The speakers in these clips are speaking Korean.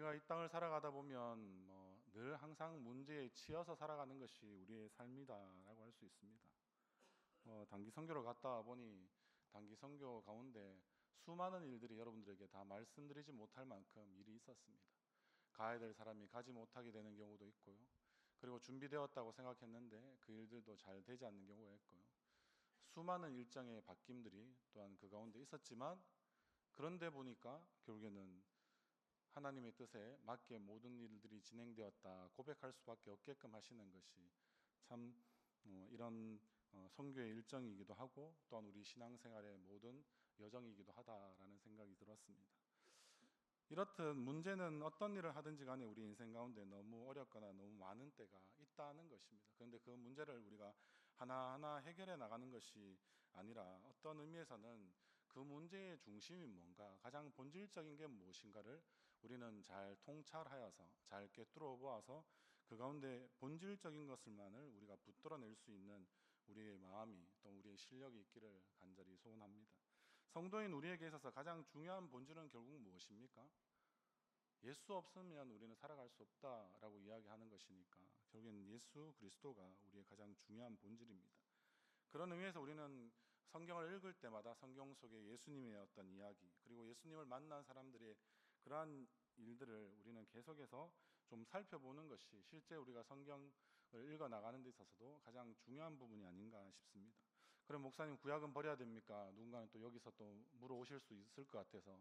우리가 이 땅을 살아가다 보면 늘 항상 문제에 치여서 살아가는 것이 우리의 삶이다라고 할 수 있습니다. 단기 선교를 갔다 보니 단기 선교 가운데 수많은 일들이 여러분들에게 다 말씀드리지 못할 만큼 일이 있었습니다. 가야 될 사람이 가지 못하게 되는 경우도 있고요. 그리고 준비되었다고 생각했는데 그 일들도 잘 되지 않는 경우가 있고요. 수많은 일정의 바뀜들이 또한 그 가운데 있었지만 그런데 보니까 결국에는 하나님의 뜻에 맞게 모든 일들이 진행되었다 고백할 수밖에 없게끔 하시는 것이 참 이런 선교의 일정이기도 하고 또한 우리 신앙생활의 모든 여정이기도 하다라는 생각이 들었습니다. 이렇듯 문제는 어떤 일을 하든지 간에 우리 인생 가운데 너무 어렵거나 너무 많은 때가 있다는 것입니다. 그런데 그 문제를 우리가 하나하나 해결해 나가는 것이 아니라 어떤 의미에서는 그 문제의 중심이 뭔가, 가장 본질적인 게 무엇인가를 우리는 잘 통찰하여서 잘 꿰뚫어 보아서 그 가운데 본질적인 것을만을 우리가 붙들어낼 수 있는 우리의 마음이 또 우리의 실력이 있기를 간절히 소원합니다. 성도인 우리에게 있어서 가장 중요한 본질은 결국 무엇입니까? 예수 없으면 우리는 살아갈 수 없다라고 이야기하는 것이니까 결국에는 예수 그리스도가 우리의 가장 중요한 본질입니다. 그런 의미에서 우리는 성경을 읽을 때마다 성경 속에 예수님의 어떤 이야기 그리고 예수님을 만난 사람들의 그러한 일들을 우리는 계속해서 좀 살펴보는 것이 실제 우리가 성경을 읽어 나가는 데 있어서도 가장 중요한 부분이 아닌가 싶습니다. 그럼 목사님 구약은 버려야 됩니까? 누군가는 또 여기서 또 물어오실 수 있을 것 같아서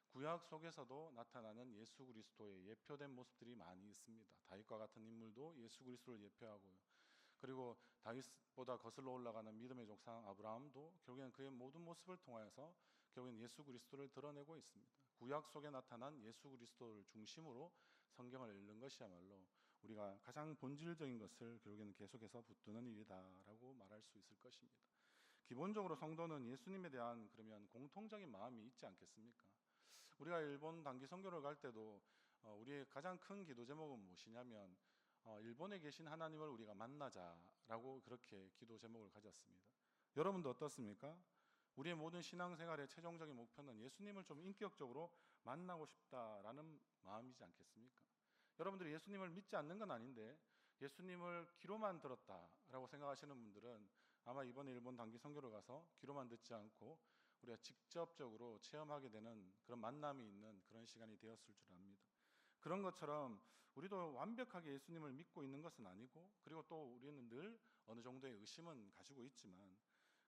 구약 속에서도 나타나는 예수 그리스도의 예표된 모습들이 많이 있습니다. 다윗과 같은 인물도 예수 그리스도를 예표하고요. 그리고 다윗보다 거슬러 올라가는 믿음의 족상 아브라함도 결국에는 그의 모든 모습을 통하여서 결국엔 예수 그리스도를 드러내고 있습니다. 구약 속에 나타난 예수 그리스도를 중심으로 성경을 읽는 것이야말로 우리가 가장 본질적인 것을 결국에는 계속해서 붙드는 일이다라고 말할 수 있을 것입니다. 기본적으로 성도는 예수님에 대한 그러면 공통적인 마음이 있지 않겠습니까? 우리가 일본 단기 선교를 갈 때도 우리의 가장 큰 기도 제목은 무엇이냐면 일본에 계신 하나님을 우리가 만나자라고 그렇게 기도 제목을 가졌습니다. 여러분도 어떻습니까? 우리의 모든 신앙생활의 최종적인 목표는 예수님을 좀 인격적으로 만나고 싶다라는 마음이지 않겠습니까? 여러분들이 예수님을 믿지 않는 건 아닌데 예수님을 귀로만 들었다라고 생각하시는 분들은 아마 이번에 일본 단기 선교를 가서 귀로만 듣지 않고 우리가 직접적으로 체험하게 되는 그런 만남이 있는 그런 시간이 되었을 줄 압니다. 그런 것처럼 우리도 완벽하게 예수님을 믿고 있는 것은 아니고 그리고 또 우리는 늘 어느 정도의 의심은 가지고 있지만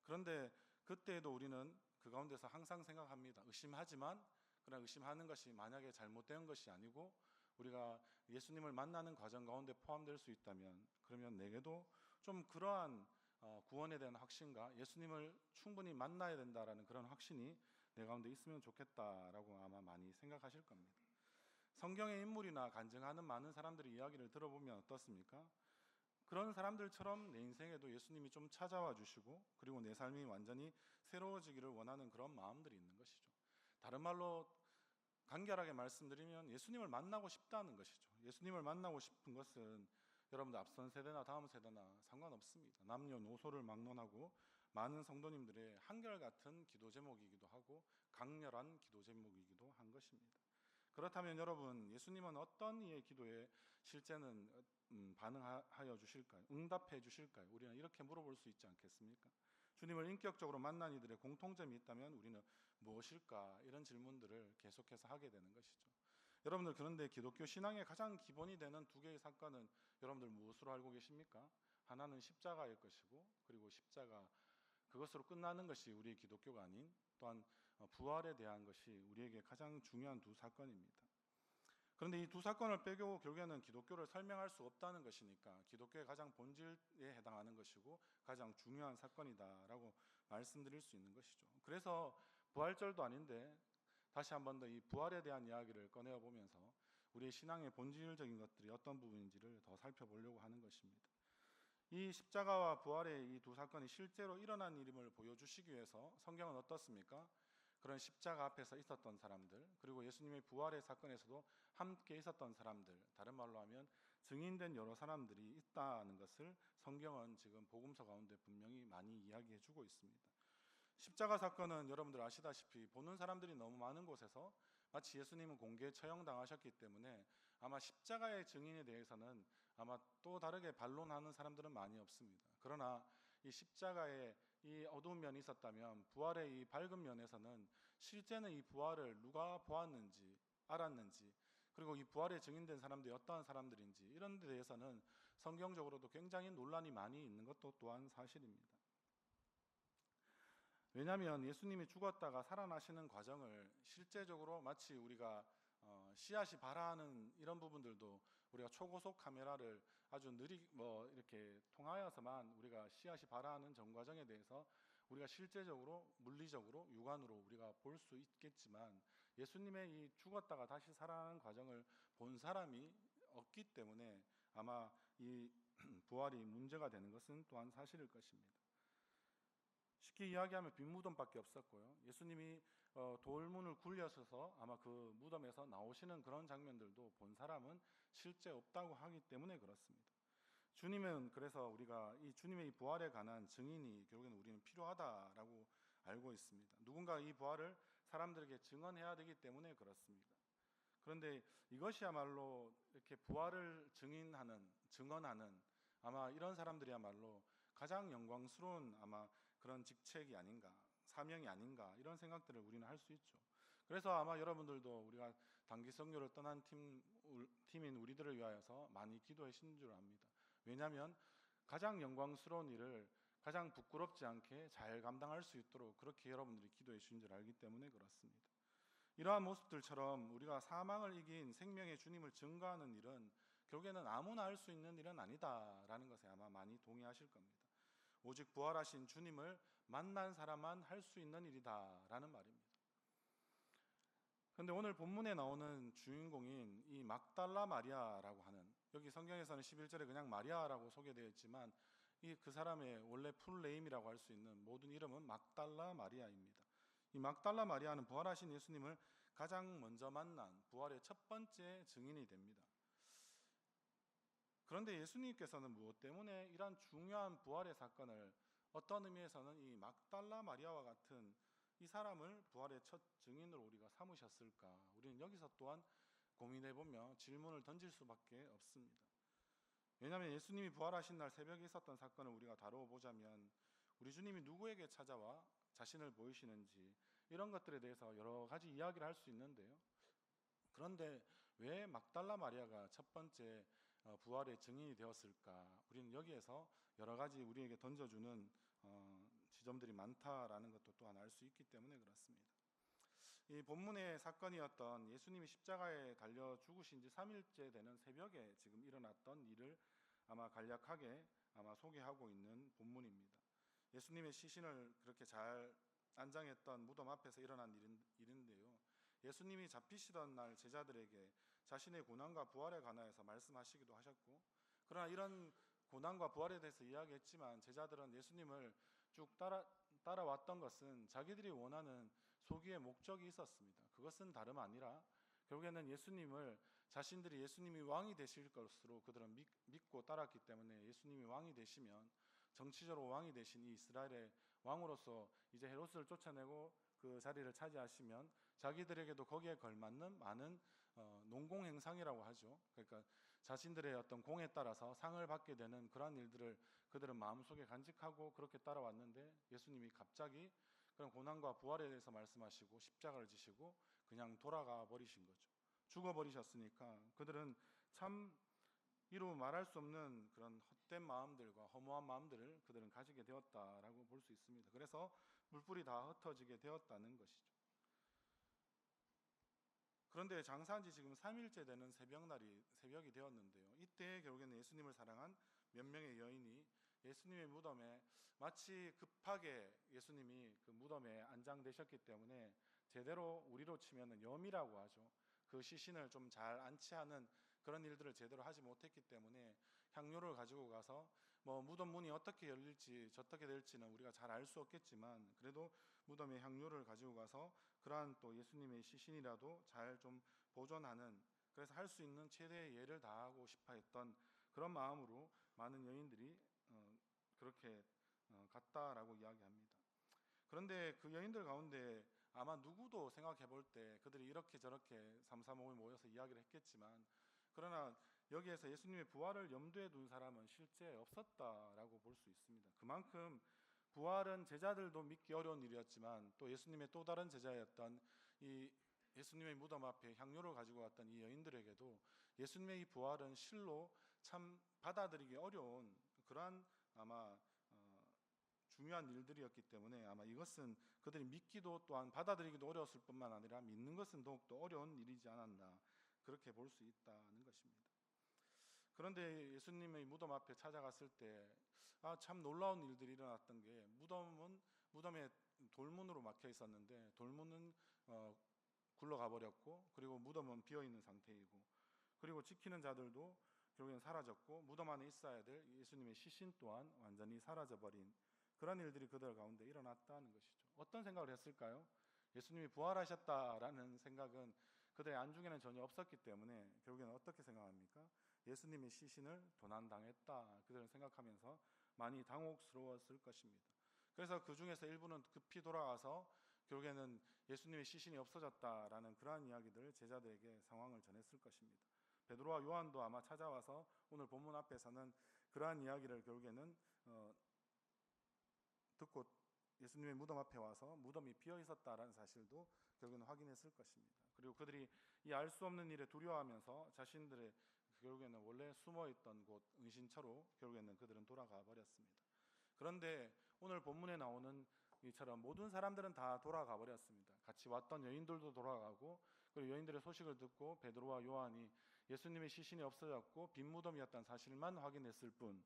그런데 그때에도 우리는 그 가운데서 항상 생각합니다. 의심하지만 그러나 의심하는 것이 만약에 잘못된 것이 아니고 우리가 예수님을 만나는 과정 가운데 포함될 수 있다면 그러면 내게도 좀 그러한 구원에 대한 확신과 예수님을 충분히 만나야 된다라는 그런 확신이 내 가운데 있으면 좋겠다라고 아마 많이 생각하실 겁니다. 성경의 인물이나 간증하는 많은 사람들의 이야기를 들어보면 어떻습니까? 그런 사람들처럼 내 인생에도 예수님이 좀 찾아와 주시고 그리고 내 삶이 완전히 새로워지기를 원하는 그런 마음들이 있는 것이죠. 다른 말로 간결하게 말씀드리면 예수님을 만나고 싶다는 것이죠. 예수님을 만나고 싶은 것은 여러분들 앞선 세대나 다음 세대나 상관없습니다. 남녀노소를 막론하고 많은 성도님들의 한결같은 기도 제목이기도 하고 강렬한 기도 제목이기도 한 것입니다. 그렇다면 여러분, 예수님은 어떤 이의 기도에 실제는 반응하여 주실까요? 응답해 주실까요? 우리는 이렇게 물어볼 수 있지 않겠습니까? 주님을 인격적으로 만난 이들의 공통점이 있다면 우리는 무엇일까? 이런 질문들을 계속해서 하게 되는 것이죠. 여러분들 그런데 기독교 신앙의 가장 기본이 되는 두 개의 사건은 여러분들 무엇으로 알고 계십니까? 하나는 십자가일 것이고 그리고 십자가 그것으로 끝나는 것이 우리의 기독교가 아닌 또한 부활에 대한 것이 우리에게 가장 중요한 두 사건입니다. 그런데 이 두 사건을 빼고 결국에는 기독교를 설명할 수 없다는 것이니까 기독교의 가장 본질에 해당하는 것이고 가장 중요한 사건이다라고 말씀드릴 수 있는 것이죠. 그래서 부활절도 아닌데 다시 한 번 더 이 부활에 대한 이야기를 꺼내어 보면서 우리의 신앙의 본질적인 것들이 어떤 부분인지를 더 살펴보려고 하는 것입니다. 이 십자가와 부활의 이 두 사건이 실제로 일어난 일임을 보여주시기 위해서 성경은 어떻습니까? 그런 십자가 앞에서 있었던 사람들, 그리고 예수님의 부활의 사건에서도 함께 있었던 사람들, 다른 말로 하면 증인된 여러 사람들이 있다는 것을 성경은 지금 복음서 가운데 분명히 많이 이야기해 주고 있습니다. 십자가 사건은 여러분들 아시다시피 보는 사람들이 너무 많은 곳에서 마치 예수님은 공개 처형당하셨기 때문에 아마 십자가의 증인에 대해서는 아마 또 다르게 반론하는 사람들은 많이 없습니다. 그러나 이 십자가의 이 어두운 면이 있었다면 부활의 이 밝은 면에서는 실제는 이 부활을 누가 보았는지 알았는지, 그리고 이 부활에 증인된 사람들이 어떠한 사람들인지 이런 데 대해서는 성경적으로도 굉장히 논란이 많이 있는 것도 또한 사실입니다. 왜냐하면 예수님이 죽었다가 살아나시는 과정을 실제적으로 마치 우리가 씨앗이 발화하는 이런 부분들도 우리가 초고속 카메라를 아주 이렇게 통하여서만 우리가 씨앗이 발화하는 전 과정에 대해서 우리가 실제적으로 물리적으로 육안으로 우리가 볼 수 있겠지만, 예수님의 이 죽었다가 다시 살아나는 과정을 본 사람이 없기 때문에 아마 이 부활이 문제가 되는 것은 또한 사실일 것입니다. 쉽게 이야기하면 빈무덤밖에 없었고요. 예수님이 돌문을 굴려서서 아마 그 무덤에서 나오시는 그런 장면들도 본 사람은 실제 없다고 하기 때문에 그렇습니다. 주님은 그래서 우리가 이 주님의 이 부활에 관한 증인이 결국에는 우리는 필요하다라고 알고 있습니다. 누군가 이 부활을 사람들에게 증언해야 되기 때문에 그렇습니다. 그런데 이것이야말로 이렇게 부활을 증언하는 아마 이런 사람들이야말로 가장 영광스러운 아마 그런 직책이 아닌가, 사명이 아닌가, 이런 생각들을 우리는 할 수 있죠. 그래서 아마 여러분들도 우리가 단기 선교를 떠난 팀인 우리들을 위하여서 많이 기도하신 줄 압니다. 왜냐하면 가장 영광스러운 일을 가장 부끄럽지 않게 잘 감당할 수 있도록 그렇게 여러분들이 기도해 주신 줄 알기 때문에 그렇습니다. 이러한 모습들처럼 우리가 사망을 이긴 생명의 주님을 증거하는 일은 결국에는 아무나 할 수 있는 일은 아니다라는 것에 아마 많이 동의하실 겁니다. 오직 부활하신 주님을 만난 사람만 할 수 있는 일이다라는 말입니다. 그런데 오늘 본문에 나오는 주인공인 이 막달라 마리아라고 하는, 여기 성경에서는 11절에 그냥 마리아라고 소개되어 있지만 그 사람의 원래 풀네임이라고 할 수 있는 모든 이름은 막달라 마리아입니다. 이 막달라 마리아는 부활하신 예수님을 가장 먼저 만난 부활의 첫 번째 증인이 됩니다. 그런데 예수님께서는 무엇 때문에 이러한 중요한 부활의 사건을 어떤 의미에서는 이 막달라 마리아와 같은 이 사람을 부활의 첫 증인으로 우리가 삼으셨을까? 우리는 여기서 또한 고민해보며 질문을 던질 수밖에 없습니다. 왜냐하면 예수님이 부활하신 날 새벽에 있었던 사건을 우리가 다루어 보자면 우리 주님이 누구에게 찾아와 자신을 보이시는지 이런 것들에 대해서 여러 가지 이야기를 할 수 있는데요. 그런데 왜 막달라 마리아가 첫 번째 부활의 증인이 되었을까? 우리는 여기에서 여러 가지 우리에게 던져주는 지점들이 많다라는 것도 또한 알 수 있기 때문에 그렇습니다. 이 본문의 사건이었던 예수님이 십자가에 달려 죽으신 지 3일째 되는 새벽에 지금 일어났던 일을 아마 간략하게 소개하고 있는 본문입니다. 예수님의 시신을 그렇게 잘 안장했던 무덤 앞에서 일어난 일인데요. 예수님이 잡히시던 날 제자들에게 자신의 고난과 부활에 관하여서 말씀하시기도 하셨고, 그러나 이런 고난과 부활에 대해서 이야기했지만 제자들은 예수님을 쭉 따라왔던 것은 자기들이 원하는 소기의 목적이 있었습니다. 그것은 다름 아니라 결국에는 자신들이 예수님이 왕이 되실 것으로 그들은 믿고 따랐기 때문에, 예수님이 왕이 되시면 정치적으로 왕이 되신 이 이스라엘의 왕으로서 이제 헤롯을 쫓아내고 그 자리를 차지하시면 자기들에게도 거기에 걸맞는 많은 농공행상이라고 하죠. 그러니까 자신들의 어떤 공에 따라서 상을 받게 되는 그러한 일들을 그들은 마음속에 간직하고 그렇게 따라왔는데, 예수님이 갑자기 그런 고난과 부활에 대해서 말씀하시고 십자가를 지시고 그냥 돌아가 버리신 거죠. 죽어버리셨으니까 그들은 참 이루 말할 수 없는 그런 헛된 마음들과 허무한 마음들을 그들은 가지게 되었다라고 볼 수 있습니다. 그래서 물불이 다 흩어지게 되었다는 것이죠. 그런데 장사한 지 지금 3일째 되는 새벽이 되었는데요. 이때 결국에는 예수님을 사랑한 몇 명의 여인이 예수님의 무덤에 마치 급하게 예수님이 그 무덤에 안장되셨기 때문에 제대로 우리로 치면 염이라고 하죠. 그 시신을 좀 잘 안치하는 그런 일들을 제대로 하지 못했기 때문에 향료를 가지고 가서 무덤 문이 어떻게 열릴지 어떻게 될지는 우리가 잘 알 수 없겠지만, 그래도 무덤에 향료를 가지고 가서 그러한 또 예수님의 시신이라도 잘 좀 보존하는, 그래서 할 수 있는 최대의 예를 다하고 싶어 했던 그런 마음으로 많은 여인들이 그렇게 갔다라고 이야기합니다. 그런데 그 여인들 가운데 아마 누구도 생각해 볼 때 그들이 이렇게 저렇게 삼삼오오에 모여서 이야기를 했겠지만, 그러나 여기에서 예수님의 부활을 염두에 둔 사람은 실제 없었다라고 볼 수 있습니다. 그만큼 부활은 제자들도 믿기 어려운 일이었지만, 또 예수님의 또 다른 제자였던 이 예수님의 무덤 앞에 향료를 가지고 왔던 이 여인들에게도 예수님의 이 부활은 실로 참 받아들이기 어려운 그러한 아마 중요한 일들이었기 때문에, 아마 이것은 그들이 믿기도 또한 받아들이기도 어려웠을 뿐만 아니라 믿는 것은 더욱더 어려운 일이지 않았나, 그렇게 볼 수 있다는 것입니다. 그런데 예수님의 무덤 앞에 찾아갔을 때 참 놀라운 일들이 일어났던 게, 무덤에 돌문으로 막혀 있었는데 돌문은 굴러가 버렸고, 그리고 무덤은 비어 있는 상태이고, 그리고 지키는 자들도 결국엔 사라졌고, 무덤 안에 있어야 될 예수님의 시신 또한 완전히 사라져 버린 그런 일들이 그들 가운데 일어났다는 것이죠. 어떤 생각을 했을까요? 예수님이 부활하셨다라는 생각은 그들의 안중에는 전혀 없었기 때문에 결국에는 어떻게 생각합니까? 예수님의 시신을 도난당했다, 그들은 생각하면서 많이 당혹스러웠을 것입니다. 그래서 그 중에서 일부는 급히 돌아가서 결국에는 예수님의 시신이 없어졌다라는 그러한 이야기들을 제자들에게 상황을 전했을 것입니다. 베드로와 요한도 아마 찾아와서 오늘 본문 앞에서는 그러한 이야기를 결국에는 듣고 예수님의 무덤 앞에 와서 무덤이 비어 있었다라는 사실도 결국에는 확인했을 것입니다. 그리고 그들이 이 알 수 없는 일에 두려워하면서 자신들의 결국에는 원래 숨어 있던 곳 은신처로 결국에는 그들은 돌아가 버렸습니다. 그런데 오늘 본문에 나오는 이처럼 모든 사람들은 다 돌아가 버렸습니다. 같이 왔던 여인들도 돌아가고, 그리고 여인들의 소식을 듣고 베드로와 요한이 예수님의 시신이 없어졌고 빈 무덤이었다는 사실만 확인했을 뿐,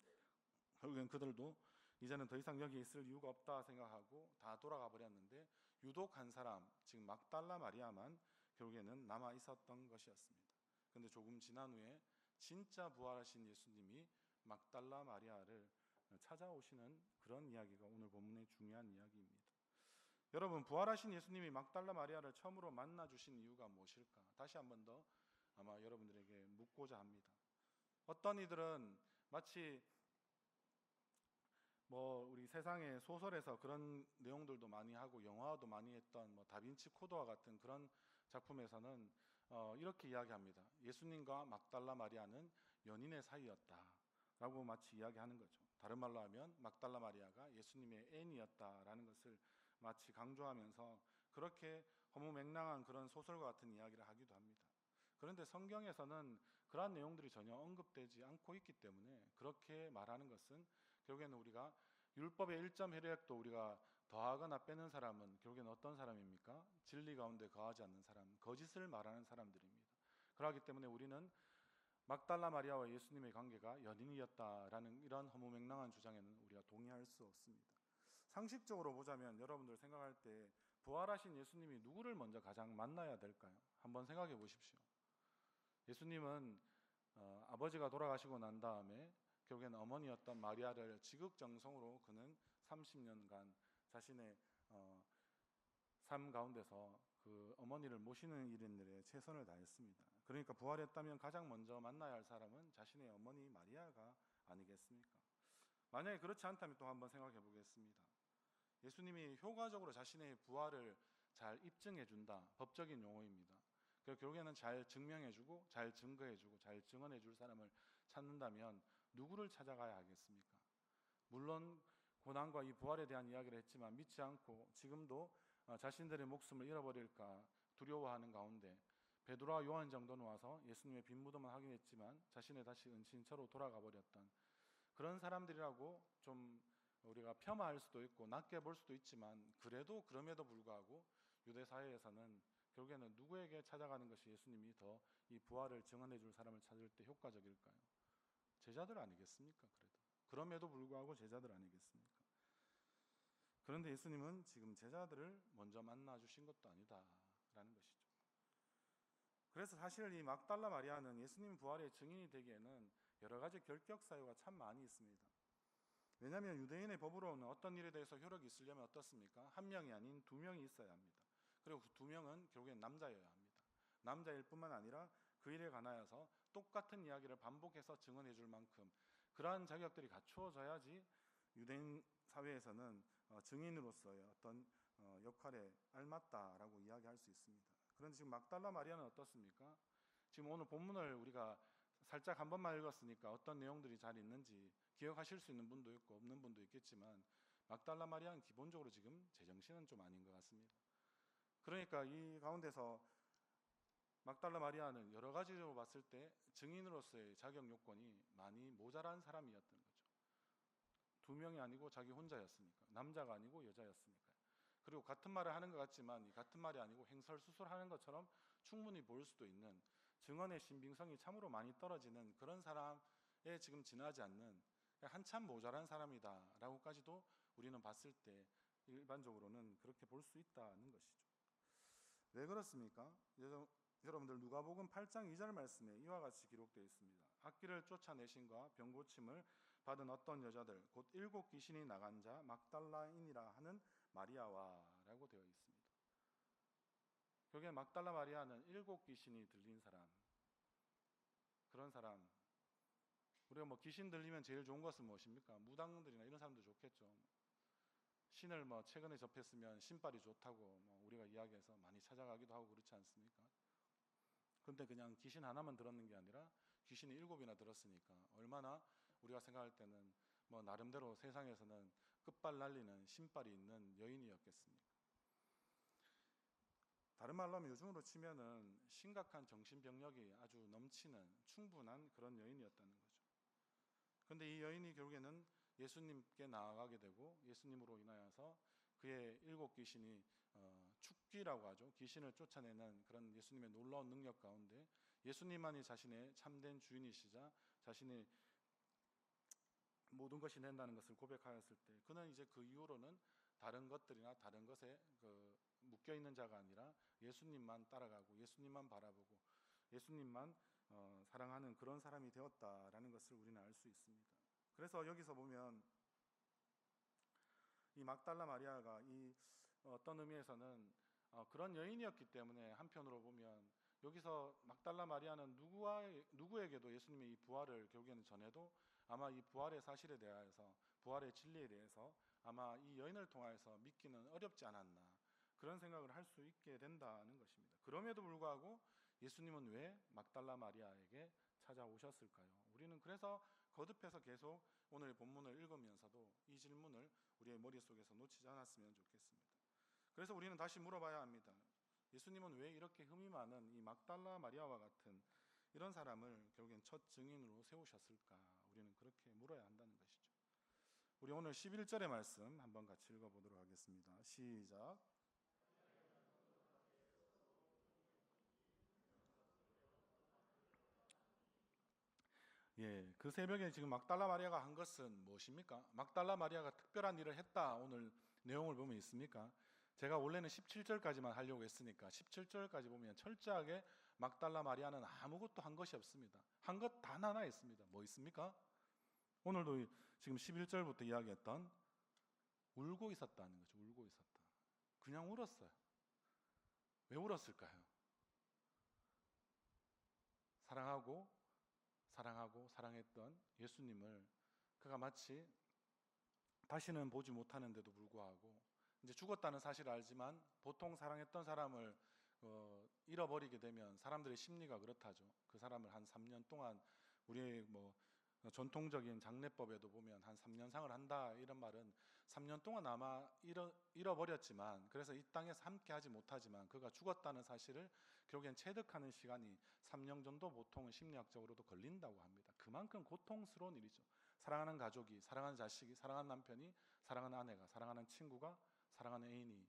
결국엔 그들도 이제는 더 이상 여기 있을 이유가 없다 생각하고 다 돌아가 버렸는데, 유독 한 사람, 즉 막달라 마리아만 결국에는 남아 있었던 것이었습니다. 그런데 조금 지난 후에 진짜 부활하신 예수님이 막달라 마리아를 찾아오시는 그런 이야기가 오늘 본문의 중요한 이야기입니다. 여러분, 부활하신 예수님이 막달라 마리아를 처음으로 만나 주신 이유가 무엇일까? 다시 한 번 더 아마 여러분들에게 묻고자 합니다. 어떤 이들은 마치 우리 세상의 소설에서 그런 내용들도 많이 하고 영화도 많이 했던 다빈치 코드와 같은 그런 작품에서는 이렇게 이야기합니다. 예수님과 막달라 마리아는 연인의 사이였다라고 마치 이야기하는 거죠. 다른 말로 하면 막달라 마리아가 예수님의 애인이었다라는 것을 마치 강조하면서 그렇게 허무맹랑한 그런 소설과 같은 이야기를 하기도 합니다. 그런데 성경에서는 그러한 내용들이 전혀 언급되지 않고 있기 때문에 그렇게 말하는 것은 결국에는 우리가 율법의 1점 혜택도 우리가 더하거나 빼는 사람은 결국에는 어떤 사람입니까? 진리 가운데 거하지 않는 사람, 거짓을 말하는 사람들입니다. 그렇기 때문에 우리는 막달라 마리아와 예수님의 관계가 연인이었다라는 이런 허무맹랑한 주장에는 우리가 동의할 수 없습니다. 상식적으로 보자면 여러분들 생각할 때 부활하신 예수님이 누구를 먼저 가장 만나야 될까요? 한번 생각해 보십시오. 예수님은 아버지가 돌아가시고 난 다음에 결국에는 어머니였던 마리아를 지극정성으로 그는 30년간 자신의 삶 가운데서 그 어머니를 모시는 일에 최선을 다했습니다. 그러니까 부활했다면 가장 먼저 만나야 할 사람은 자신의 어머니 마리아가 아니겠습니까? 만약에 그렇지 않다면 또 한번 생각해 보겠습니다. 예수님이 효과적으로 자신의 부활을 잘 입증해 준다, 법적인 용어입니다. 결국에는 잘 증명해주고 잘 증거해주고 잘 증언해줄 사람을 찾는다면 누구를 찾아가야 하겠습니까? 물론 고난과 이 부활에 대한 이야기를 했지만 믿지 않고 지금도 자신들의 목숨을 잃어버릴까 두려워하는 가운데 베드로와 요한 정도는 와서 예수님의 빈 무덤을 확인했지만 자신의 다시 은신처로 돌아가 버렸던 그런 사람들이라고 좀 우리가 폄하할 수도 있고 낮게 볼 수도 있지만, 그래도 그럼에도 불구하고 유대 사회에서는 결국에는 누구에게 찾아가는 것이 예수님이 더 이 부활을 증언해 줄 사람을 찾을 때 효과적일까요? 제자들 아니겠습니까? 그럼에도 불구하고 제자들 아니겠습니까? 그런데 예수님은 지금 제자들을 먼저 만나 주신 것도 아니다라는 것이죠. 그래서 사실 이 막달라 마리아는 예수님 부활의 증인이 되기에는 여러 가지 결격 사유가 참 많이 있습니다. 왜냐하면 유대인의 법으로는 어떤 일에 대해서 효력이 있으려면 어떻습니까? 한 명이 아닌 두 명이 있어야 합니다. 그리고 그 두 명은 결국엔 남자여야 합니다. 남자일 뿐만 아니라 그 일에 관하여서 똑같은 이야기를 반복해서 증언해 줄 만큼 그러한 자격들이 갖추어져야지 유대인 사회에서는 증인으로서의 어떤 역할에 알맞다라고 이야기할 수 있습니다. 그런데 지금 막달라 마리아는 어떻습니까? 지금 오늘 본문을 우리가 살짝 한 번만 읽었으니까 어떤 내용들이 잘 있는지 기억하실 수 있는 분도 있고 없는 분도 있겠지만 막달라 마리아는 기본적으로 지금 제정신은 좀 아닌 것 같습니다. 그러니까 이 가운데서 막달라 마리아는 여러 가지로 봤을 때 증인으로서의 자격 요건이 많이 모자란 사람이었던 거죠. 두 명이 아니고 자기 혼자였으니까, 남자가 아니고 여자였으니까요. 그리고 같은 말을 하는 것 같지만 이 같은 말이 아니고 횡설수설하는 것처럼 충분히 보일 수도 있는, 증언의 신빙성이 참으로 많이 떨어지는 그런 사람에 지금 지나지 않는 한참 모자란 사람이다라고까지도 우리는 봤을 때 일반적으로는 그렇게 볼 수 있다는 것이죠. 왜 그렇습니까? 여러분들 누가복음 8장 2절 말씀에 이와 같이 기록되어 있습니다. 악기를 쫓아내신과 병고침을 받은 어떤 여자들 곧 7 귀신이 나간 자 막달라인이라 하는 마리아와 라고 되어 있습니다. 결국에 막달라 마리아는 7 귀신이 들린 사람, 그런 사람. 우리가 뭐 귀신 들리면 제일 좋은 것은 무엇입니까? 무당들이나 이런 사람도 좋겠죠. 신을 뭐 최근에 접했으면 신발이 좋다고 뭐 우리가 이야기해서 많이 찾아가기도 하고 그렇지 않습니까? 근데 그냥 귀신 하나만 들었는 게 아니라 귀신이 7이나 들었으니까 얼마나 우리가 생각할 때는 뭐 나름대로 세상에서는 끝발 날리는 신발이 있는 여인이었겠습니까? 다른 말로 하면 요즘으로 치면은 심각한 정신병력이 아주 넘치는 충분한 그런 여인이었다는 거죠. 근데 이 여인이 결국에는 예수님께 나아가게 되고 예수님으로 인하여서 그의 7 귀신이 축귀라고 하죠. 귀신을 쫓아내는 그런 예수님의 놀라운 능력 가운데 예수님만이 자신의 참된 주인이시자 자신의 모든 것이 된다는 것을 고백하였을 때 그는 이제 그 이후로는 다른 것들이나 다른 것에 묶여 있는 자가 아니라 예수님만 따라가고 예수님만 바라보고 예수님만 사랑하는 그런 사람이 되었다라는 것을 우리는 알 수 있습니다. 그래서 여기서 보면 이 막달라 마리아가 이 어떤 의미에서는 그런 여인이었기 때문에 한편으로 보면 여기서 막달라 마리아는 누구에게도 예수님의 이 부활을 결국에는 전해도 아마 이 부활의 사실에 대하여서 부활의 진리에 대해서 아마 이 여인을 통하여서 믿기는 어렵지 않았나 그런 생각을 할 수 있게 된다는 것입니다. 그럼에도 불구하고 예수님은 왜 막달라 마리아에게 찾아오셨을까요? 우리는 그래서 거듭해서 계속 오늘 본문을 읽으면서도 이 질문을 우리의 머릿속에서 놓치지 않았으면 좋겠습니다. 그래서 우리는 다시 물어봐야 합니다. 예수님은 왜 이렇게 흠이 많은 이 막달라 마리아와 같은 이런 사람을 결국엔 첫 증인으로 세우셨을까? 우리는 그렇게 물어야 한다는 것이죠. 우리 오늘 11절의 말씀 한번 같이 읽어보도록 하겠습니다. 시작. 예, 그 새벽에 지금 막달라 마리아가 한 것은 무엇입니까? 막달라 마리아가 특별한 일을 했다. 오늘 내용을 보면 있습니까? 제가 원래는 17절까지만 하려고 했으니까 17절까지 보면 철저하게 막달라 마리아는 아무것도 한 것이 없습니다. 한 것 단 하나 있습니다. 뭐 있습니까? 오늘도 지금 11절부터 이야기했던 울고 있었다는 거죠. 울고 있었다. 그냥 울었어요. 왜 울었을까요? 사랑하고 사랑했던 예수님을 그가 마치 다시는 보지 못하는데도 불구하고 이제 죽었다는 사실을 알지만 보통 사랑했던 사람을 잃어버리게 되면 사람들의 심리가 그렇다죠. 그 사람을 한 3년 동안 우리의 뭐 전통적인 장례법에도 보면 한 3년상을 한다 이런 말은 3년 동안 아마 잃어버렸지만 그래서 이 땅에서 함께하지 못하지만 그가 죽었다는 사실을 결국엔 체득하는 시간이 3년 정도 보통 심리학적으로도 걸린다고 합니다. 그만큼 고통스러운 일이죠. 사랑하는 가족이, 사랑하는 자식이, 사랑하는 남편이, 사랑하는 아내가, 사랑하는 친구가, 사랑하는 애인이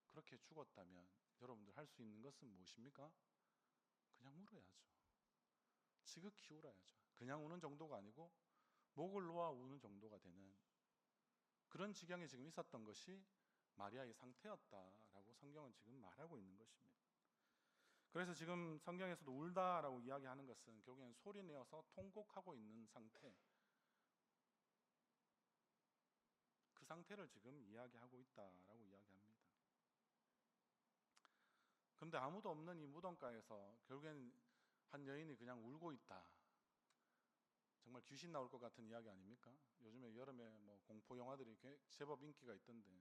그렇게 죽었다면 여러분들 할 수 있는 것은 무엇입니까? 그냥 울어야죠. 지극히 울어야죠. 그냥 우는 정도가 아니고 목을 놓아 우는 정도가 되는 그런 지경에 지금 있었던 것이 마리아의 상태였다라고 성경은 지금 말하고 있는 것입니다. 그래서 지금 성경에서도 울다라고 이야기하는 것은 결국에는 소리 내어서 통곡하고 있는 상태, 그 상태를 지금 이야기하고 있다라고 이야기합니다. 그런데 아무도 없는 이 무덤가에서 결국엔 한 여인이 그냥 울고 있다. 정말 귀신 나올 것 같은 이야기 아닙니까? 요즘에 여름에 뭐 공포 영화들이 제법 인기가 있던데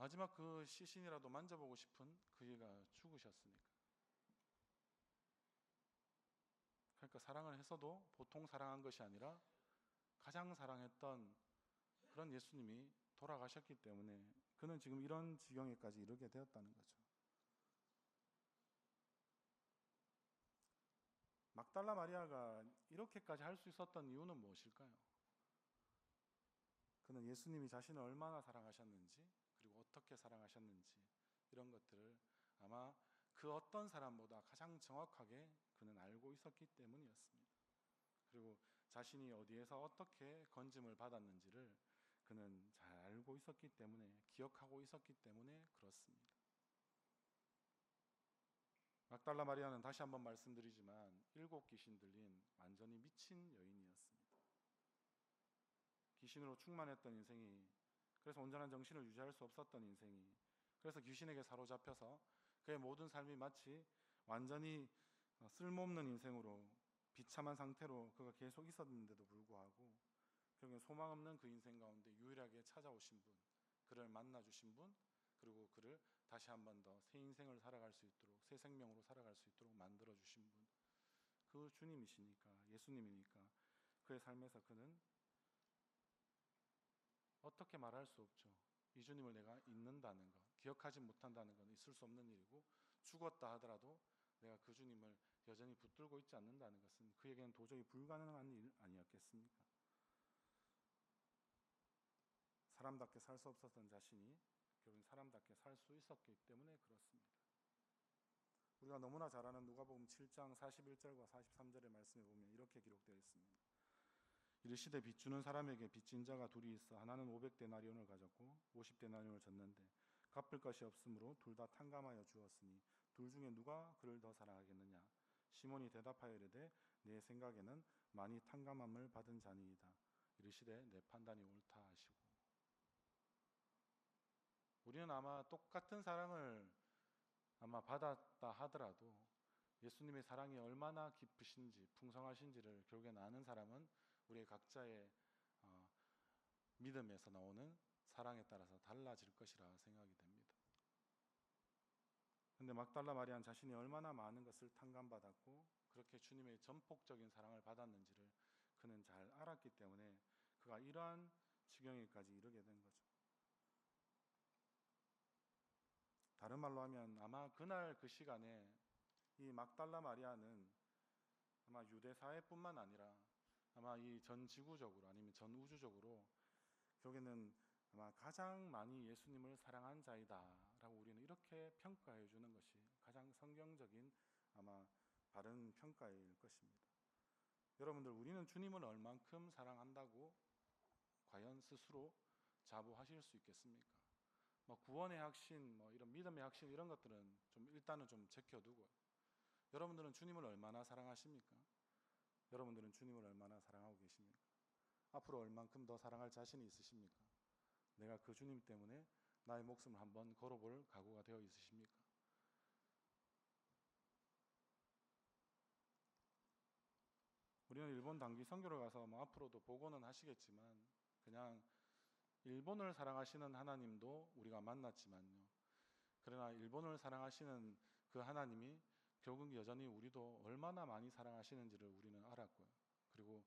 마지막 그 시신이라도 만져보고 싶은 그이가 죽으셨으니까. 그러니까 사랑을 했어도 보통 사랑한 것이 아니라 가장 사랑했던 그런 예수님이 돌아가셨기 때문에 그는 지금 이런 지경에까지 이르게 되었다는 거죠. 막달라 마리아가 이렇게까지 할 수 있었던 이유는 무엇일까요? 그는 예수님이 자신을 얼마나 사랑하셨는지, 그리고 어떻게 사랑하셨는지, 이런 것들을 아마 그 어떤 사람보다 가장 정확하게 그는 알고 있었기 때문이었습니다. 그리고 자신이 어디에서 어떻게 건짐을 받았는지를 그는 잘 알고 있었기 때문에, 기억하고 있었기 때문에 그렇습니다. 막달라 마리아는 다시 한번 말씀드리지만 7 귀신 들린 완전히 미친 여인이었습니다. 귀신으로 충만했던 인생이, 그래서 온전한 정신을 유지할 수 없었던 인생이, 그래서 귀신에게 사로잡혀서 그의 모든 삶이 마치 완전히 쓸모없는 인생으로 비참한 상태로 그가 계속 있었는데도 불구하고 결국엔 소망 없는 그 인생 가운데 유일하게 찾아오신 분, 그를 만나주신 분, 그리고 그를 다시 한 번 더 새 인생을 살아갈 수 있도록, 새 생명으로 살아갈 수 있도록 만들어주신 분, 그 주님이시니까, 예수님이니까 그의 삶에서 그는 어떻게 말할 수 없죠. 이 주님을 내가 잊는다는 것, 기억하지 못한다는 건 있을 수 없는 일이고, 죽었다 하더라도 내가 그 주님을 여전히 붙들고 있지 않는다는 것은 그에게는 도저히 불가능한 일 아니었겠습니까? 사람답게 살 수 없었던 자신이 결국 사람답게 살 수 있었기 때문에 그렇습니다. 우리가 너무나 잘 아는 누가복음 7장 41절과 43절의 말씀에 보면 이렇게 기록되어 있습니다. 이르시되 빚 주는 사람에게 빚진 자가 둘이 있어 하나는 500데나리온을 가졌고 50데나리온을 졌는데 갚을 것이 없으므로 둘 다 탕감하여 주었으니 둘 중에 누가 그를 더 사랑하겠느냐? 시몬이 대답하여 이르되 내 생각에는 많이 탕감함을 받은 자니이다. 이르시되 내 판단이 옳다 하시고. 우리는 아마 똑같은 사랑을 아마 받았다 하더라도 예수님의 사랑이 얼마나 깊으신지 풍성하신지를 결국엔 아는 사람은 우리의 각자의 믿음에서 나오는 사랑에 따라서 달라질 것이라 생각이 됩니다. 그런데 막달라 마리아는 자신이 얼마나 많은 것을 탕감받았고 그렇게 주님의 전폭적인 사랑을 받았는지를 그는 잘 알았기 때문에 그가 이러한 지경에까지 이르게 된 거죠. 다른 말로 하면 아마 그날 그 시간에 이 막달라 마리아는 아마 유대 사회뿐만 아니라 아마 이 전 지구적으로 아니면 전 우주적으로 결국에는 아마 가장 많이 예수님을 사랑한 자이다라고 우리는 이렇게 평가해 주는 것이 가장 성경적인 아마 바른 평가일 것입니다. 여러분들, 우리는 주님을 얼만큼 사랑한다고 과연 스스로 자부하실 수 있겠습니까? 구원의 확신, 이런 믿음의 확신 이런 것들은 좀 일단은 좀 제껴두고요. 여러분들은 주님을 얼마나 사랑하십니까? 여러분들은 주님을 얼마나 사랑하고 계십니까? 앞으로 얼만큼 더 사랑할 자신이 있으십니까? 내가 그 주님 때문에 나의 목숨을 한번 걸어볼 각오가 되어 있으십니까? 우리는 일본 단기 선교를 가서 앞으로도 보고는 하시겠지만 그냥 일본을 사랑하시는 하나님도 우리가 만났지만요. 그러나 일본을 사랑하시는 그 하나님이 결국 여전히 우리도 얼마나 많이 사랑하시는지를 우리는 알았고요. 그리고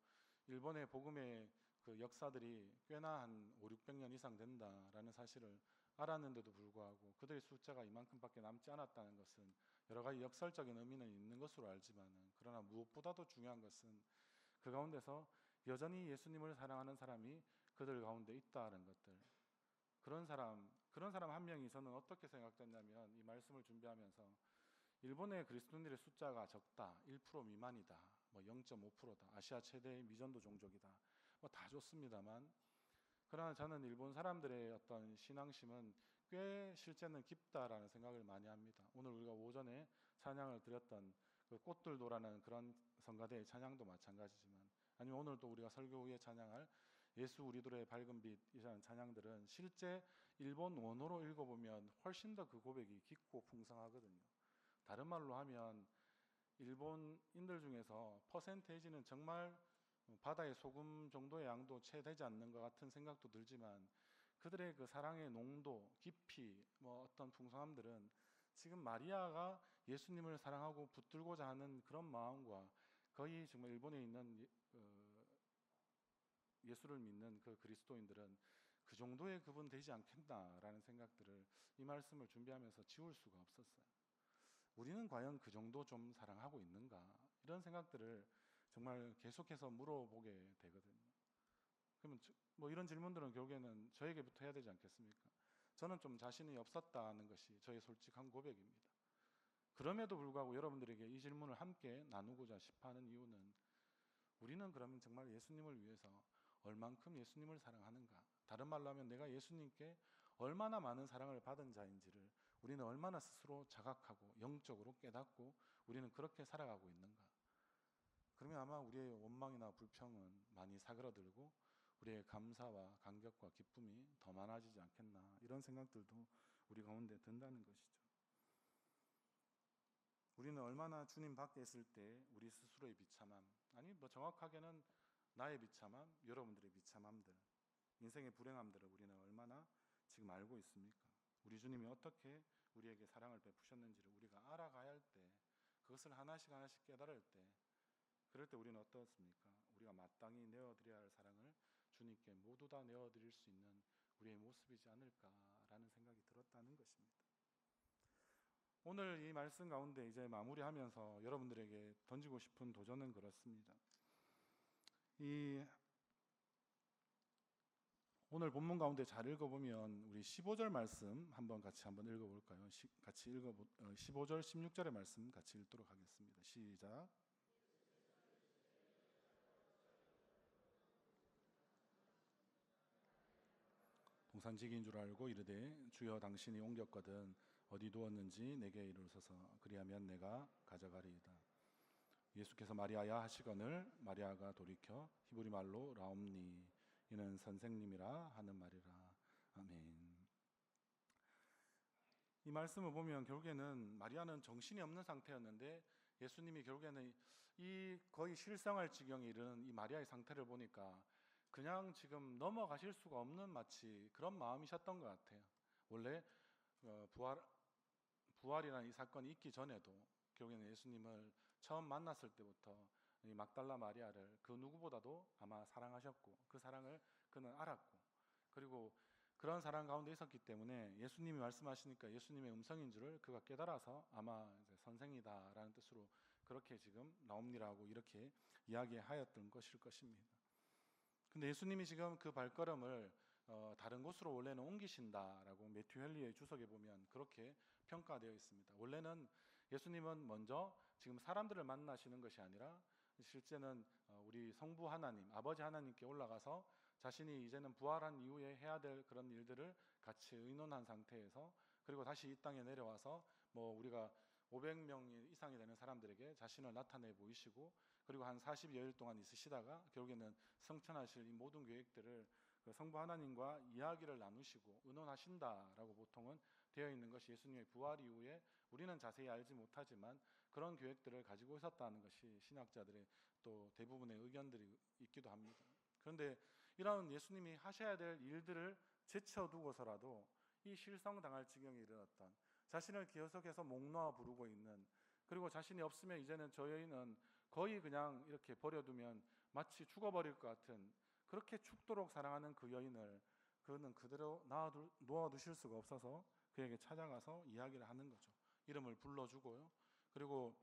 일본의 복음의 그 역사들이 꽤나 한 500~600년 이상 된다라는 사실을 알았는데도 불구하고 그들의 숫자가 이만큼밖에 남지 않았다는 것은 여러 가지 역설적인 의미는 있는 것으로 알지만은, 그러나 무엇보다도 중요한 것은 그 가운데서 여전히 예수님을 사랑하는 사람이 그들 가운데 있다는 것들. 그런 사람 한 명이 저는 어떻게 생각됐냐면, 이 말씀을 준비하면서 일본의 그리스도인들의 숫자가 적다, 1% 미만이다, 0.5%다, 아시아 최대의 미전도 종족이다, 다 좋습니다만, 그러나 저는 일본 사람들의 어떤 신앙심은 꽤 실제는 깊다라는 생각을 많이 합니다. 오늘 우리가 오전에 찬양을 드렸던 그 꽃들도라는 그런 성가대의 찬양도 마찬가지지만, 아니면 오늘 또 우리가 설교 후에 찬양할 예수 우리들의 밝은 빛이라는 찬양들은 실제 일본 원어로 읽어보면 훨씬 더 그 고백이 깊고 풍성하거든요. 다른 말로 하면 일본인들 중에서 퍼센테이지는 정말 바다의 소금 정도의 양도 채 되지 않는 것 같은 생각도 들지만, 그들의 그 사랑의 농도, 깊이, 뭐 어떤 풍성함들은 지금 마리아가 예수님을 사랑하고 붙들고자 하는 그런 마음과 거의 정말 일본에 있는 예수를 믿는 그 그리스도인들은 그 정도의 그분 되지 않겠나라는 생각들을 이 말씀을 준비하면서 지울 수가 없었어요. 우리는 과연 그 정도 좀 사랑하고 있는가? 이런 생각들을 정말 계속해서 물어보게 되거든요. 그러면 뭐 이런 질문들은 결국에는 저에게부터 해야 되지 않겠습니까? 저는 좀 자신이 없었다는 것이 저의 솔직한 고백입니다. 그럼에도 불구하고 여러분들에게 이 질문을 함께 나누고자 싶어하는 이유는 우리는 그러면 정말 예수님을 위해서 얼만큼 예수님을 사랑하는가? 다른 말로 하면 내가 예수님께 얼마나 많은 사랑을 받은 자인지를 우리는 얼마나 스스로 자각하고 영적으로 깨닫고 우리는 그렇게 살아가고 있는가? 그러면 아마 우리의 원망이나 불평은 많이 사그러들고 우리의 감사와 감격과 기쁨이 더 많아지지 않겠나, 이런 생각들도 우리 가운데 든다는 것이죠. 우리는 얼마나 주님 밖에 있을 때 우리 스스로의 비참함, 아니 뭐 정확하게는 나의 비참함, 여러분들의 비참함들, 인생의 불행함들을 우리는 얼마나 지금 알고 있습니까? 우리 주님이 어떻게 우리에게 사랑을 베푸셨는지를 우리가 알아가야 할 때, 그것을 하나씩 하나씩 깨달을 때, 그럴 때 우리는 어떻습니까? 우리가 마땅히 내어드려야 할 사랑을 주님께 모두 다 내어드릴 수 있는 우리의 모습이지 않을까라는 생각이 들었다는 것입니다. 오늘 이 말씀 가운데 이제 마무리하면서 여러분들에게 던지고 싶은 도전은 그렇습니다. 이 오늘 본문 가운데 잘 읽어보면 우리 15절 말씀 같이 한번 읽어볼까요? 같이 15절 16절의 말씀 같이 읽도록 하겠습니다. 시작. 동산지기인 줄 알고 이르되 주여 당신이 옮겼거든 어디 두었는지 내게 이르소서, 그리하면 내가 가져가리이다. 예수께서 마리아야 하시거늘 마리아가 돌이켜 히브리 말로 라옴니, 이는 선생님이라 하는 말이라. 아멘. 이 말씀을 보면 결국에는 마리아는 정신이 없는 상태였는데 예수님이 결국에는 이 거의 실성할 지경에 이르는 이 마리아의 상태를 보니까 그냥 지금 넘어가실 수가 없는 마치 그런 마음이셨던 것 같아요. 원래 부활이라는 이 사건이 있기 전에도 결국에는 예수님을 처음 만났을 때부터 이 막달라 마리아를 그 누구보다도 아마 사랑하셨고 그 사랑을 그는 알았고, 그리고 그런 사랑 가운데 있었기 때문에 예수님이 말씀하시니까 예수님의 음성인 줄을 그가 깨달아서 아마 이제 선생이다라는 뜻으로 그렇게 지금 나옵니라고 이렇게 이야기하였던 것일 것입니다. 근데 예수님이 지금 그 발걸음을 다른 곳으로 원래는 옮기신다라고 매튜 헨리의 주석에 보면 그렇게 평가되어 있습니다. 원래는 예수님은 먼저 지금 사람들을 만나시는 것이 아니라 실제는 우리 성부 하나님, 아버지 하나님께 올라가서 자신이 이제는 부활한 이후에 해야 될 그런 일들을 같이 의논한 상태에서, 그리고 다시 이 땅에 내려와서 뭐 우리가 500명 이상이 되는 사람들에게 자신을 나타내 보이시고, 그리고 한 40여일 동안 있으시다가 결국에는 성천하실 이 모든 계획들을 그 성부 하나님과 이야기를 나누시고 의논하신다라고 보통은 되어 있는 것이 예수님의 부활 이후에 우리는 자세히 알지 못하지만 그런 계획들을 가지고 있었다는 것이 신학자들의 또 대부분의 의견들이 있기도 합니다. 그런데 이런 예수님이 하셔야 될 일들을 제쳐두고서라도 이 실성당할 지경에 이르렀던, 자신을 계속해서 목 놓아 부르고 있는, 그리고 자신이 없으면 이제는 저 여인은 거의 그냥 이렇게 버려두면 마치 죽어버릴 것 같은, 그렇게 죽도록 사랑하는 그 여인을 그는 그대로 놓아두실 수가 없어서 그에게 찾아가서 이야기를 하는 거죠. 이름을 불러주고요. 그리고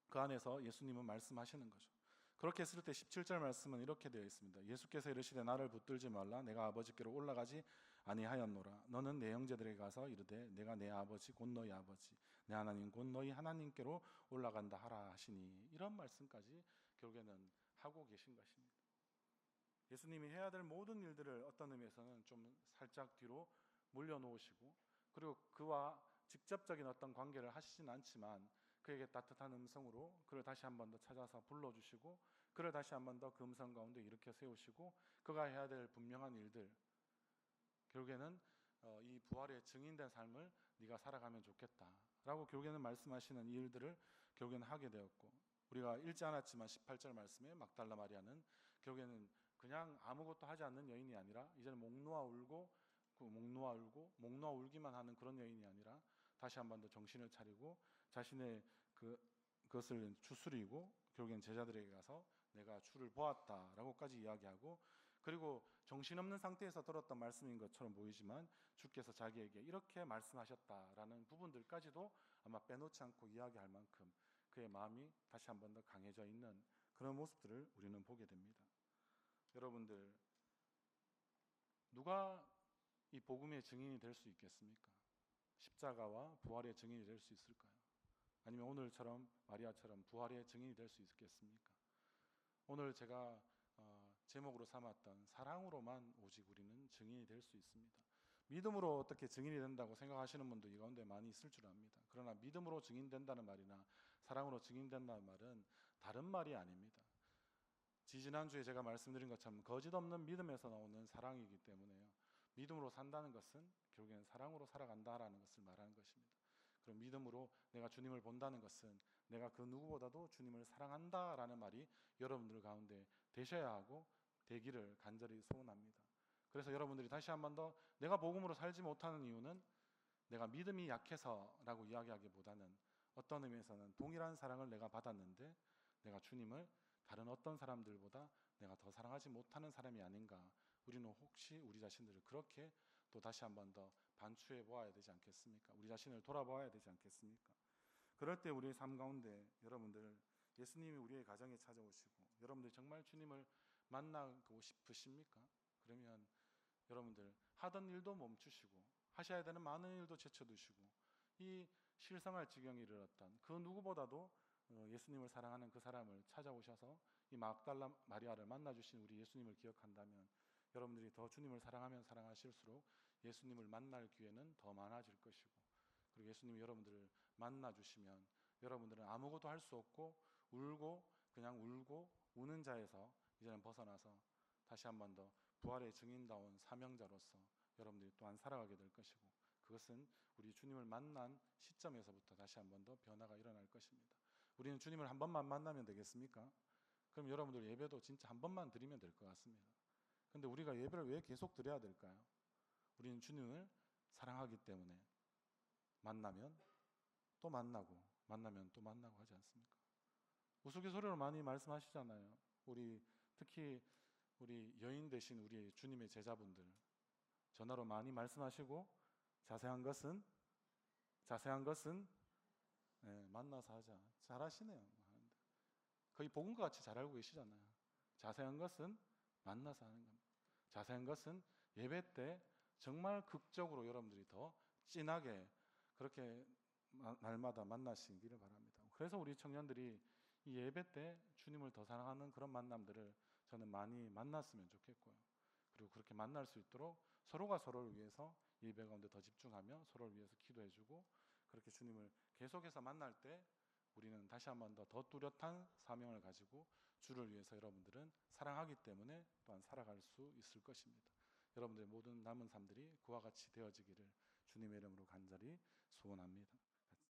그 안에서 예수님은 말씀하시는 거죠. 그렇게 했을 때 17절 말씀은 이렇게 되어 있습니다. 예수께서 이르시되 나를 붙들지 말라. 내가 아버지께로 올라가지 아니하였노라. 너는 내 형제들에게 가서 이르되 내가 내 아버지 곧 너희 아버지 내 하나님 곧 너희 하나님께로 올라간다 하라 하시니, 이런 말씀까지 결국에는 하고 계신 것입니다. 예수님이 해야 될 모든 일들을 어떤 의미에서는 좀 살짝 뒤로 물려놓으시고, 그리고 그와 직접적인 어떤 관계를 하시진 않지만 그에게 따뜻한 음성으로 그를 다시 한 번 더 찾아서 불러주시고, 그를 다시 한 번 더 그 음성 가운데 일으켜 세우시고, 그가 해야 될 분명한 일들, 결국에는 이 부활의 증인된 삶을 네가 살아가면 좋겠다라고 결국에는 말씀하시는 이 일들을 결국에는 하게 되었고, 우리가 읽지 않았지만 18절 말씀에 막달라 마리아는 결국에는 그냥 아무것도 하지 않는 여인이 아니라 이제는 목 놓아 울고 목 놓아 울기만 하는 그런 여인이 아니라 다시 한 번 더 정신을 차리고 자신의 그것을 추스리고 결국엔 제자들에게 가서 내가 주를 보았다라고까지 이야기하고, 그리고 정신없는 상태에서 들었던 말씀인 것처럼 보이지만 주께서 자기에게 이렇게 말씀하셨다라는 부분들까지도 아마 빼놓지 않고 이야기할 만큼 그의 마음이 다시 한 번 더 강해져 있는 그런 모습들을 우리는 보게 됩니다. 여러분들, 누가 이 복음의 증인이 될 수 있겠습니까? 십자가와 부활의 증인이 될 수 있을까요? 아니면 오늘처럼 마리아처럼 부활의 증인이 될 수 있겠습니까? 오늘 제가 제목으로 삼았던 사랑으로만 오직 우리는 증인이 될 수 있습니다. 믿음으로 어떻게 증인이 된다고 생각하시는 분도 이 가운데 많이 있을 줄 압니다. 그러나 믿음으로 증인된다는 말이나 사랑으로 증인된다는 말은 다른 말이 아닙니다. 지지난주에 제가 말씀드린 것처럼 거짓 없는 믿음에서 나오는 사랑이기 때문에요. 믿음으로 산다는 것은 결국에는 사랑으로 살아간다라는 것을 말하는 것입니다. 그럼 믿음으로 내가 주님을 본다는 것은 내가 그 누구보다도 주님을 사랑한다라는 말이 여러분들 가운데 되셔야 하고 되기를 간절히 소원합니다. 그래서 여러분들이 다시 한 번 더 내가 복음으로 살지 못하는 이유는 내가 믿음이 약해서라고 이야기하기보다는 어떤 의미에서는 동일한 사랑을 내가 받았는데 내가 주님을 다른 어떤 사람들보다 내가 더 사랑하지 못하는 사람이 아닌가, 우리는 혹시 우리 자신들을 그렇게 또 다시 한 번 더 반추해 보아야 되지 않겠습니까? 우리 자신을 돌아보아야 되지 않겠습니까? 그럴 때 우리의 삶 가운데 여러분들, 예수님이 우리의 가정에 찾아오시고 여러분들 정말 주님을 만나고 싶으십니까? 그러면 여러분들 하던 일도 멈추시고 하셔야 되는 많은 일도 제쳐두시고 이 실성할 지경에 이르렀던 그 누구보다도 예수님을 사랑하는 그 사람을 찾아오셔서 이 막달라 마리아를 만나주신 우리 예수님을 기억한다면 여러분들이 더 주님을 사랑하면 사랑하실수록 예수님을 만날 기회는 더 많아질 것이고, 그리고 예수님이 여러분들을 만나주시면 여러분들은 아무것도 할 수 없고 울고 그냥 울고 우는 자에서 이제는 벗어나서 다시 한 번 더 부활의 증인다운 사명자로서 여러분들이 또한 살아가게 될 것이고, 그것은 우리 주님을 만난 시점에서부터 다시 한 번 더 변화가 일어날 것입니다. 우리는 주님을 한 번만 만나면 되겠습니까? 그럼 여러분들 예배도 진짜 한 번만 드리면 될 것 같습니다. 근데 우리가 예배를 왜 계속 드려야 될까요? 우리는 주님을 사랑하기 때문에 만나면 또 만나고 만나면 또 만나고 하지 않습니까? 우스갯소리로 많이 말씀하시잖아요. 특히 우리 여인 되신 우리 주님의 제자분들 전화로 많이 말씀하시고 자세한 것은 만나서 하자. 잘하시네요. 거의 복음과 같이 잘 알고 계시잖아요. 자세한 것은 만나서 하는 겁니다. 자세한 것은 예배 때 정말 극적으로 여러분들이 더 진하게 그렇게 날마다 만나시기를 바랍니다. 그래서 우리 청년들이 이 예배 때 주님을 더 사랑하는 그런 만남들을 저는 많이 만났으면 좋겠고요. 그리고 그렇게 만날 수 있도록 서로가 서로를 위해서 예배 가운데 더 집중하며 서로를 위해서 기도해주고, 그렇게 주님을 계속해서 만날 때 우리는 다시 한 번 더 뚜렷한 사명을 가지고 주를 위해서 여러분들은 사랑하기 때문에 또한 살아갈 수 있을 것입니다. 여러분들의 모든 남은 삶들이 그와 같이 되어지기를 주님의 이름으로 간절히 소원합니다.